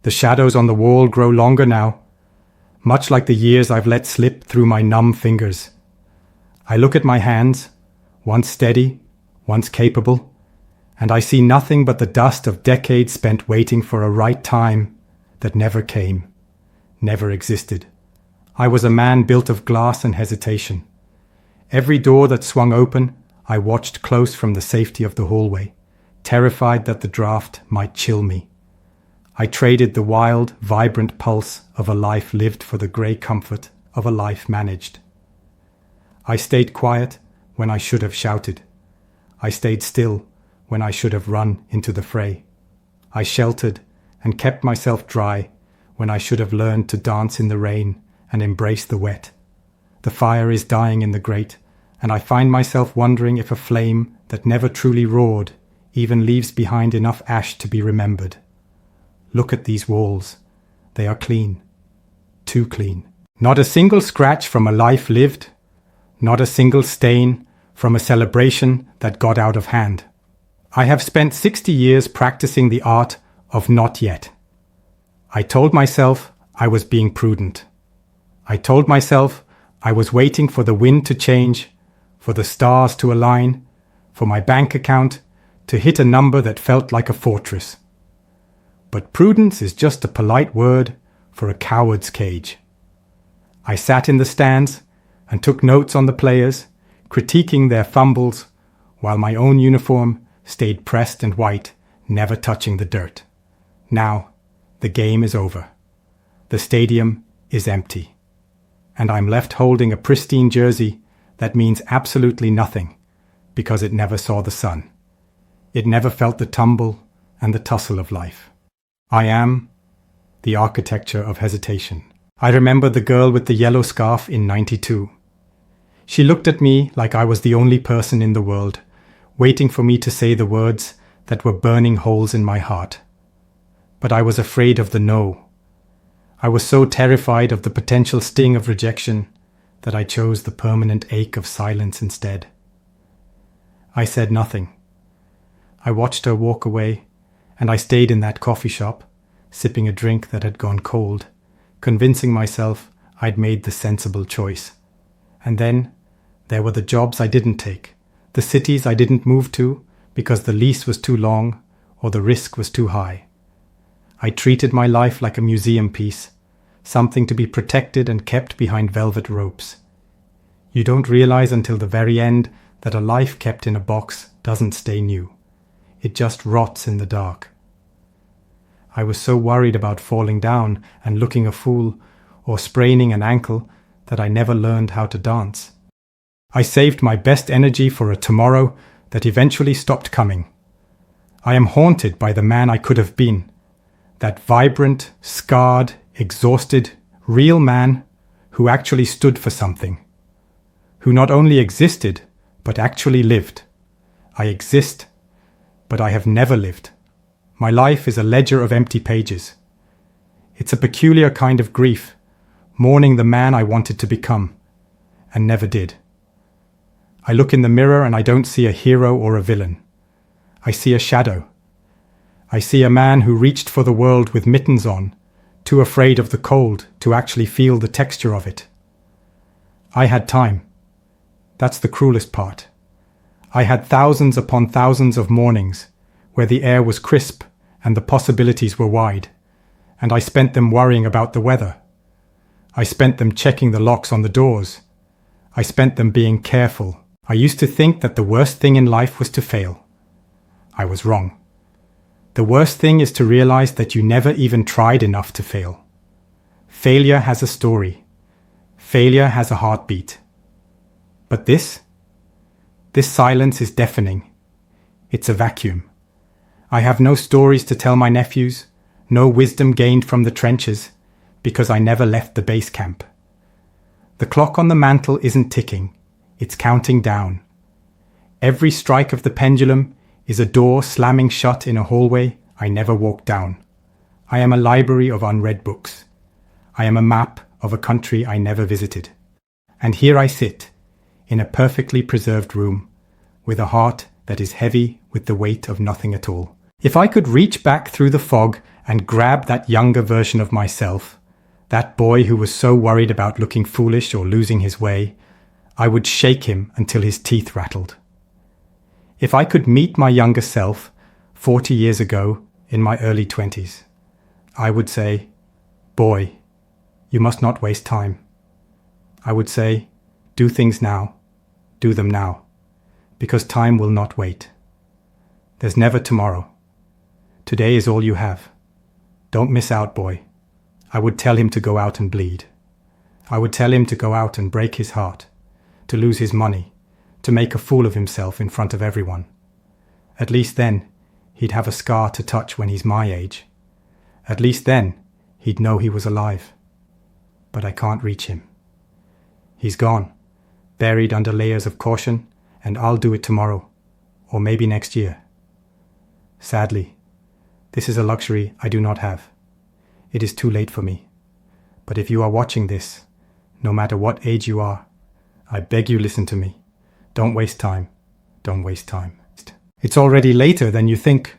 The shadows on the wall grow longer now, much like the years I've let slip through my numb fingers. I look at my hands, once steady, once capable, and I see nothing but the dust of decades spent waiting for a right time that never came, never existed. I was a man built of glass and hesitation. Every door that swung open, I watched close from the safety of the hallway, terrified that the draft might chill me. I traded the wild, vibrant pulse of a life lived for the grey comfort of a life managed. I stayed quiet when I should have shouted. I stayed still when I should have run into the fray. I sheltered and kept myself dry when I should have learned to dance in the rain and embrace the wet. The fire is dying in the grate, and I find myself wondering if a flame that never truly roared even leaves behind enough ash to be remembered. Look at these walls. They are clean. Too clean. Not a single scratch from a life lived. Not a single stain from a celebration that got out of hand. I have spent 60 years practicing the art of not yet. I told myself I was being prudent. I told myself I was waiting for the wind to change, for the stars to align, for my bank account to hit a number that felt like a fortress. But prudence is just a polite word for a coward's cage. I sat in the stands and took notes on the players, critiquing their fumbles, while my own uniform stayed pressed and white, never touching the dirt. Now, the game is over. The stadium is empty. And I'm left holding a pristine jersey that means absolutely nothing, because it never saw the sun. It never felt the tumble and the tussle of life. I am the architecture of hesitation. I remember the girl with the yellow scarf in '92. She looked at me like I was the only person in the world, waiting for me to say the words that were burning holes in my heart. But I was afraid of the no. I was so terrified of the potential sting of rejection that I chose the permanent ache of silence instead. I said nothing. I watched her walk away, and I stayed in that coffee shop, sipping a drink that had gone cold, convincing myself I'd made the sensible choice. And then there were the jobs I didn't take, the cities I didn't move to because the lease was too long or the risk was too high. I treated my life like a museum piece, something to be protected and kept behind velvet ropes. You don't realize until the very end that a life kept in a box doesn't stay new. It just rots in the dark. I was so worried about falling down and looking a fool or spraining an ankle that I never learned how to dance. I saved my best energy for a tomorrow that eventually stopped coming. I am haunted by the man I could have been, that vibrant, scarred, exhausted, real man who actually stood for something, who not only existed, but actually lived. I exist, but I have never lived. My life is a ledger of empty pages. It's a peculiar kind of grief, mourning the man I wanted to become, and never did. I look in the mirror and I don't see a hero or a villain. I see a shadow. I see a man who reached for the world with mittens on, too afraid of the cold to actually feel the texture of it. I had time. That's the cruelest part. I had thousands upon thousands of mornings where the air was crisp and the possibilities were wide, and I spent them worrying about the weather. I spent them checking the locks on the doors. I spent them being careful. I used to think that the worst thing in life was to fail. I was wrong. The worst thing is to realize that you never even tried enough to fail. Failure has a story. Failure has a heartbeat. But this silence is deafening. It's a vacuum. I have no stories to tell my nephews, no wisdom gained from the trenches, because I never left the base camp. The clock on the mantle isn't ticking, it's counting down. Every strike of the pendulum is a door slamming shut in a hallway I never walked down. I am a library of unread books. I am a map of a country I never visited. And here I sit, in a perfectly preserved room, with a heart that is heavy with the weight of nothing at all. If I could reach back through the fog and grab that younger version of myself, that boy who was so worried about looking foolish or losing his way, I would shake him until his teeth rattled. If I could meet my younger self 40 years ago in my early 20s, I would say, "Boy, you must not waste time." I would say, "Do things now, do them now, because time will not wait. There's never tomorrow. Today is all you have. Don't miss out, boy." I would tell him to go out and bleed. I would tell him to go out and break his heart, to lose his money, to make a fool of himself in front of everyone. At least then, he'd have a scar to touch when he's my age. At least then, he'd know he was alive. But I can't reach him. He's gone, buried under layers of caution, and I'll do it tomorrow, or maybe next year. Sadly, this is a luxury I do not have. It is too late for me. But if you are watching this, no matter what age you are, I beg you listen to me. Don't waste time. Don't waste time. It's already later than you think.